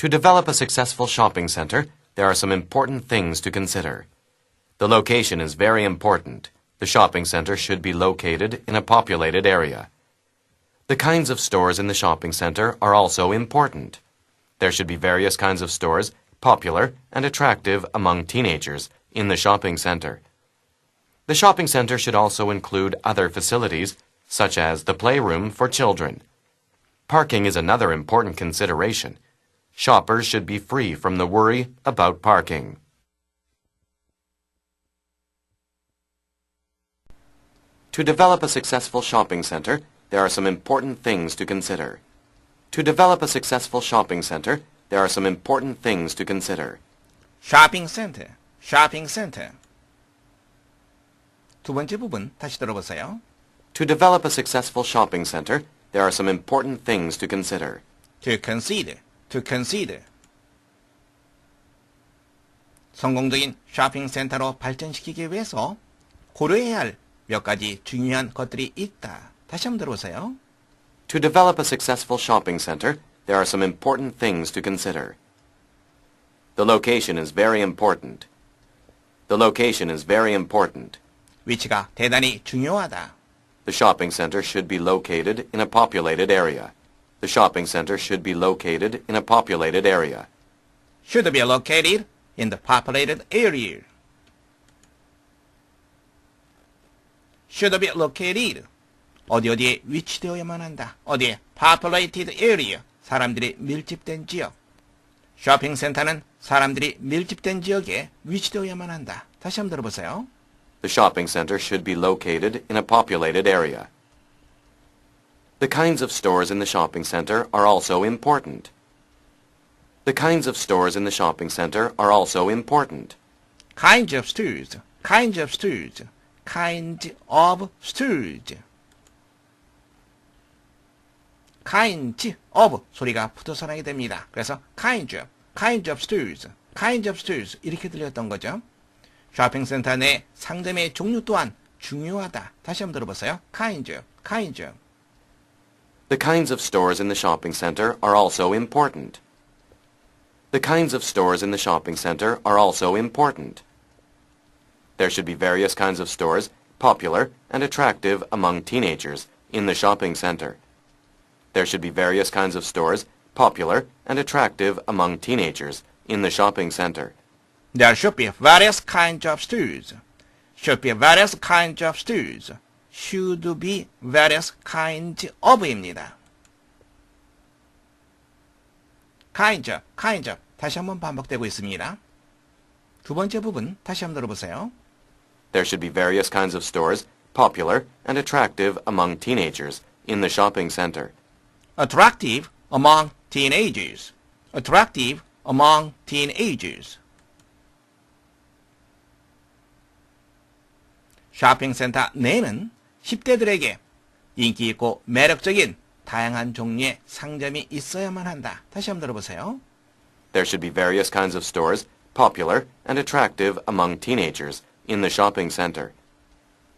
To develop a successful shopping center, there are some important things to consider. The location is very important. The shopping center should be located in a populated area. The kinds of stores in the shopping center are also important. There should be various kinds of stores, popular and attractive among teenagers, in the shopping center. The shopping center should also include other facilities, such as the playroom for children. Parking is another important consideration. Shoppers should be free from the worry about parking. To develop a successful shopping center, there are some important things to consider. To develop a successful shopping center, there are some important things to consider. 쇼핑 센터, 쇼핑 센터. 두 번째 부분 다시 들어보세요. To develop a successful shopping center, there are some important things to consider. To consider, to consider. 성공적인 쇼핑 센터로 발전시키기 위해서 고려해야 할 몇 가지 중요한 것들이 있다. 다시 한번 들어보세요. To develop a successful shopping center, there are some important things to consider. The location is very important. The location is very important. 위치가 대단히 중요하다. The shopping center should be located in a populated area. The shopping center should be located in a populated area. Should be located in the populated area. Should be located. 어디에 위치되어야만 한다. 어디에? populated area. 사람들이 밀집된 지역. 쇼핑센터는 사람들이 밀집된 지역에 위치되어야만 한다. 다시 한번 들어보세요. The shopping center should be located in a populated area. The kinds of stores in the shopping center are also important. The kinds of stores in the shopping center are also important. Kinds of stores. Kinds of stores. Kinds of stores. kinds of 소리가 붙어서 나게 됩니다. 그래서 kinds of stores, kinds of stores 이렇게 들렸던 거죠. 쇼핑센터 내 상점의 종류 또한 중요하다. 다시 한번 들어보세요. kinds. The kinds of stores in the shopping center are also important. The kinds of stores in the shopping center are also important. There should be various kinds of stores, popular and attractive among teenagers, in the shopping center. There should be various kinds of stores, popular and attractive among teenagers, in the shopping center. There should be various kinds of stores. Should be various kinds of stores. Should be various kinds of입니다. kinds of. 다시 한번 반복되고 있습니다. 두 번째 부분 다시 한번 들어보세요. There should be various kinds of stores, popular and attractive among teenagers, in the shopping center. Attractive among teenagers. Attractive among teenagers. 쇼핑센터 내는 10대들에게 인기 있고 매력적인 다양한 종류의 상점이 있어야만 한다. 다시 한번 들어보세요. There should be various kinds of stores, popular and attractive among teenagers, in the shopping center.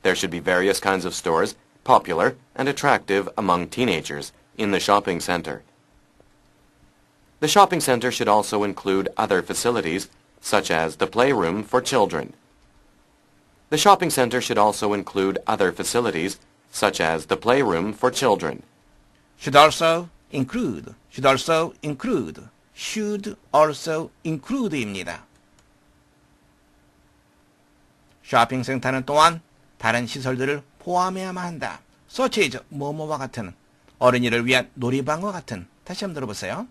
There should be various kinds of stores, popular and attractive among teenagers, in the shopping center. The shopping center should also include other facilities, such as the playroom for children. The shopping center should also include other facilities, such as the playroom for children. Should also include. Should also include. Should also include입니다. 쇼핑센터는 또한 다른 시설들을 포함해야만 한다. such as 뭐뭐와 같은 어린이를 위한 놀이방과 같은. 다시 한번 들어보세요.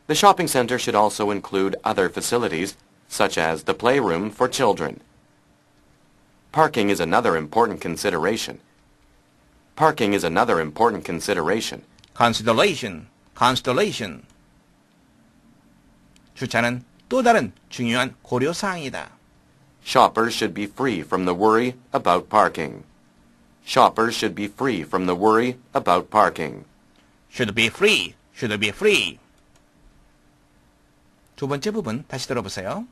The shopping center should also include other facilities, such as the playroom for children. Parking is another important consideration. Parking is another important consideration. Constellation. 주차는 또 다른 중요한 고려사항이다. Shoppers should be free from the worry about parking. Shoppers should be free from the worry about parking. Should be free. 두 번째 부분 다시 들어보세요.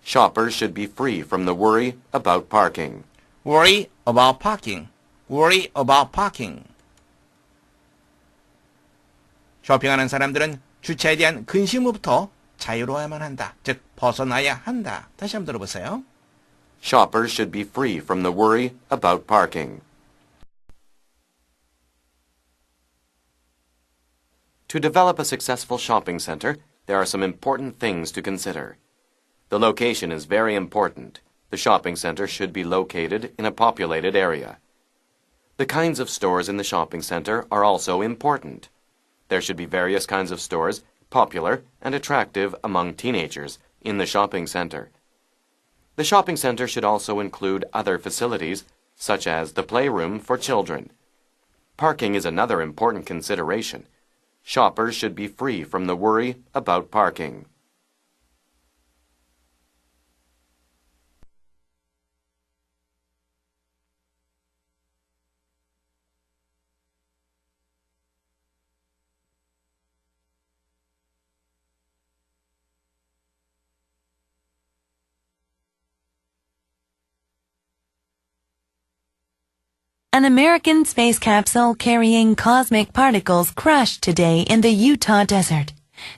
Shoppers should be free from the worry about parking. Worry about parking. 쇼핑하는 사람들은 주차에 대한 근심으로부터 자유로워야만 한다. 즉 벗어나야 한다. 다시 한번 들어보세요. Shoppers should be free from the worry about parking. To develop a successful shopping center, there are some important things to consider. The location is very important. The shopping center should be located in a populated area. The kinds of stores in the shopping center are also important. There should be various kinds of stores, popular and attractive among teenagers, in the shopping center. The shopping center should also include other facilities, such as the playroom for children. Parking is another important consideration. Shoppers should be free from the worry about parking. An American space capsule carrying cosmic particles crashed today in the Utah desert.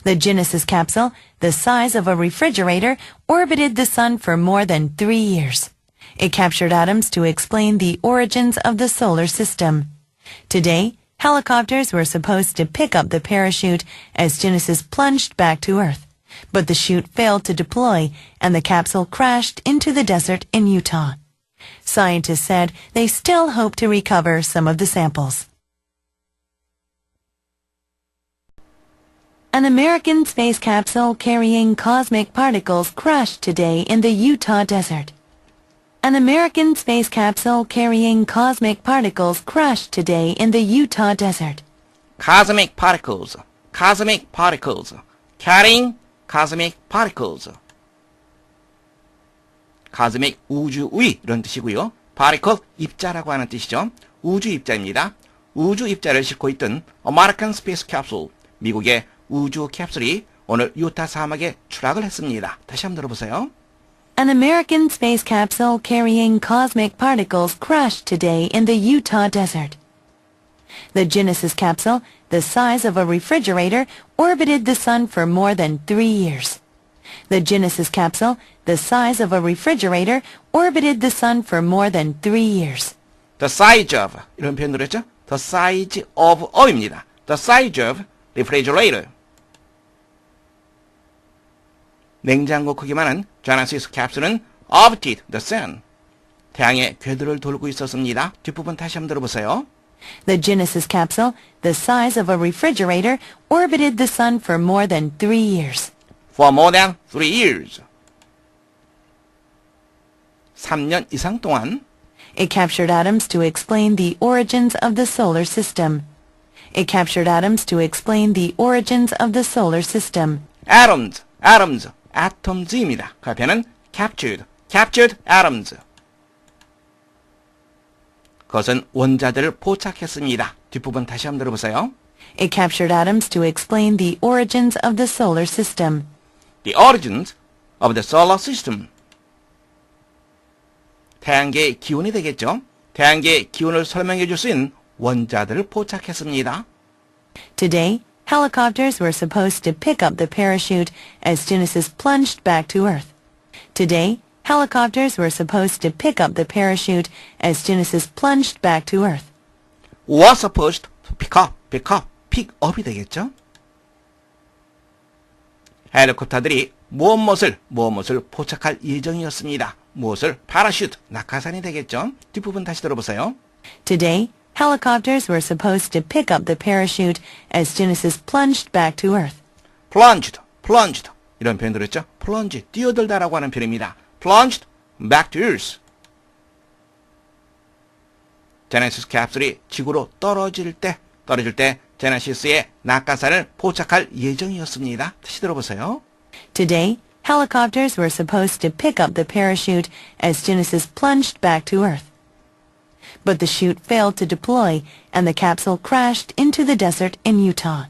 The Genesis capsule, the size of a refrigerator, orbited the sun for more than 3 years. It captured atoms to explain the origins of the solar system. Today, helicopters were supposed to pick up the parachute as Genesis plunged back to Earth. But the chute failed to deploy, and the capsule crashed into the desert in Utah. Scientists said they still hope to recover some of the samples. An American space capsule carrying cosmic particles crashed today in the Utah desert. An American space capsule carrying cosmic particles crashed today in the Utah desert. Cosmic particles, cosmic particles, carrying cosmic particles. cosmic 우주의 이런 뜻이고요. particle 입자라고 하는 뜻이죠. 우주 입자입니다. 우주 입자를 싣고 있던 American Space Capsule, 미국의 우주 캡슐이 오늘 유타 사막에 추락을 했습니다. 다시 한번 들어보세요. An American space capsule carrying cosmic particles crashed today in the Utah desert. The Genesis capsule, the size of a refrigerator, orbited the sun for more than 3 years. The Genesis capsule, the size of a refrigerator, orbited the sun for more than 3 years. The size of, 이런 표현을 했죠? The size of입니다. The size of refrigerator. 냉장고 크기만한 Genesis 캡슐은 orbited the sun. 태양의 궤도를 돌고 있었습니다. 뒷부분 다시 한번 들어보세요. The Genesis capsule, the size of a refrigerator, orbited the sun for more than 3 years. For more than 3 years. 3년 이상 동안 It captured atoms to explain the origins of the solar system. It captured atoms to explain the origins of the solar system. atoms, atoms, atoms입니다. 그 앞에는 captured, captured atoms. 그것은 원자들을 포착했습니다. 뒷부분 다시 한번 들어보세요. It captured atoms to explain the origins of the solar system. The origins of the solar system. 태양계의 기운이 되겠죠. 태양계의 기운을 설명해 줄 수 있는 원자들을 포착했습니다. Today, helicopters were supposed to pick up the parachute as Genesis plunged back to Earth. Today, helicopters were supposed to pick up the parachute as Genesis plunged back to Earth. Was supposed to pick up, pick up이 되겠죠. 헬리콥터들이 무엇을 포착할 예정이었습니다. 무엇을? 파라슈트, 낙하산이 되겠죠. 뒷부분 다시 들어보세요. Today, helicopters were supposed to pick up the parachute as Genesis plunged back to Earth. plunged, 이런 표현 들었죠? plunge, 뛰어들다라고 하는 표현입니다. plunged back to Earth. 제네시스 캡슐이 지구로 떨어질 때 제네시스의 낙하산을 포착할 예정이었습니다. 다시 들어보세요. Today, helicopters were supposed to pick up the parachute as Genesis plunged back to Earth. But the chute failed to deploy, and the capsule crashed into the desert in Utah.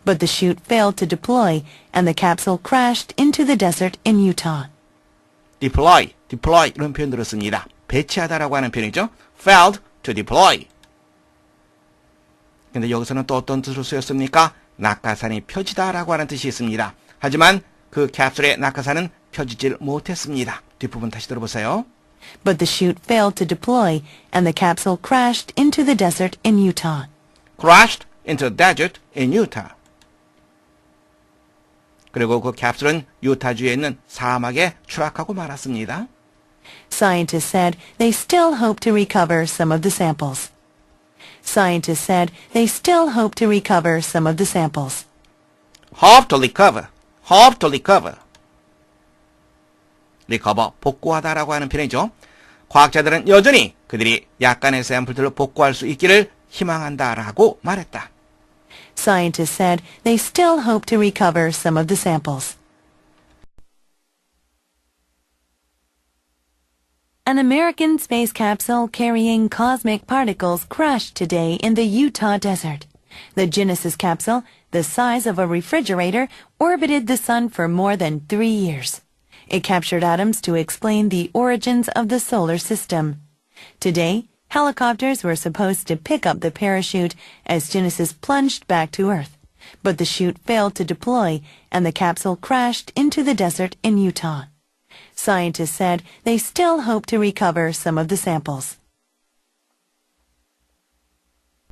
But the chute failed to deploy, and the capsule crashed into the desert in Utah. deploy 이런 표현 들었습니다. 배치하다라고 하는 표현이죠. failed to deploy. 근데 여기서는 또 어떤 뜻으로 쓰였습니까? 낙하산이 펴지다라고 하는 뜻이 있습니다. 하지만 그 캡슐의 낙하산은 펴지질 못했습니다. 뒷부분 다시 들어보세요. But the chute failed to deploy, and the capsule crashed into the desert in Utah. Crashed into the desert in Utah. 그리고 그 캡슐은 유타주에 있는 사막에 추락하고 말았습니다. Scientists said they still hope to recover some of the samples. Scientists said they still hope to recover some of the samples. Hope to recover. Hope to recover. recover, 복구하다라고 하는 표현이죠. 과학자들은 여전히 그들이 약간의 샘플들을 복구할 수 있기를 희망한다라고 말했다. Scientists said they still hope to recover some of the samples. An American space capsule carrying cosmic particles crashed today in the Utah desert. The Genesis capsule, the size of a refrigerator, orbited the sun for more than 3 years. It captured atoms to explain the origins of the solar system. Today, helicopters were supposed to pick up the parachute as Genesis plunged back to Earth, but the chute failed to deploy and the capsule crashed into the desert in Utah. Scientists said they still hope to recover some of the samples.